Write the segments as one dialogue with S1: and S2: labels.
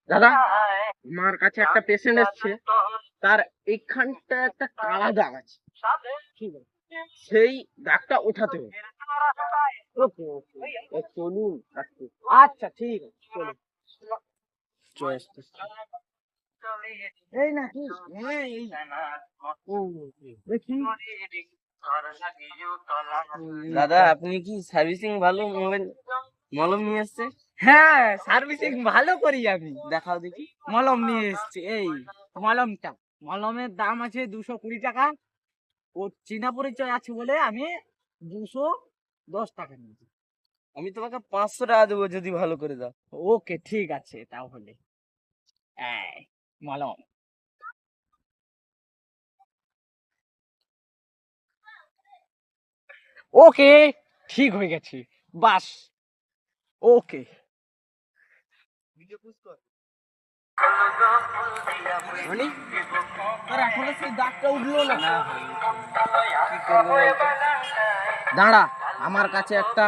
S1: দাদা, আমার কাছে একটা পেশেন্ট এসছে, তার এইখানটা একটা কালা দাগ আছে, ঠিক আছে? সেই দাগটা ওঠাতে হবে। ওকে ওকে, চলুন আজকে। আচ্ছা ঠিক আছে, চলুন। চলে আসতেছি। এই নাকি? হ্যাঁ এই। ও, দেখি।
S2: দাদা আপনি কি সার্ভিসিং ভালো মোবাইল মলম নিয়ে এসছে?
S1: হ্যাঁ, সার্ভিসিং ভালো করি আমি।
S2: দেখাও দেখি।
S1: মলম নিয়ে এসছি, এই মলমটা। মলমের দাম আছে 220 টাকা। ও চীনা পরিচয় আছে বলে আমি 210 টাকা নিয়েছি।
S2: আমি তোমাকে 500 টাকা দেবো যদি ভালো করে দাও।
S1: ওকে ঠিক আছে তাহলে। এই মলম। ওকে, ঠিক হয়ে গেছে। বাস, ওকে।
S2: মানে তোর এখনো সেই দাগটা উঠলো না? কি করবো বলতো?
S1: দাঁড়া, আমার কাছে একটা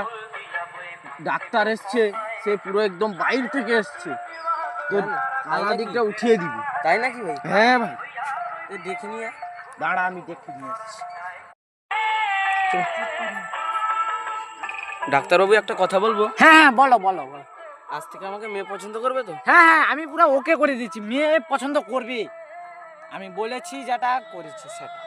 S1: ডাক্তার এসছে, সে পুরো একদম বাইরে থেকে এসছে, তো কালা দিকটা উঠিয়ে দিবি।
S2: তাই নাকি ভাই?
S1: হ্যাঁ ভাই,
S2: তো দেখে নিয়ে
S1: দাঁড়া আমি দেখে নিয়ে আসছি।
S2: ডাক্তারবাবু একটা কথা বলবো।
S1: হ্যাঁ হ্যাঁ, বলো বলো বলো।
S2: আজ থেকে আমাকে মেয়ে পছন্দ করবে তো?
S1: হ্যাঁ হ্যাঁ, আমি পুরো ওকে করে দিচ্ছি, মেয়ে পছন্দ করবে। আমি বলেছি যেটা করেছি সেটা।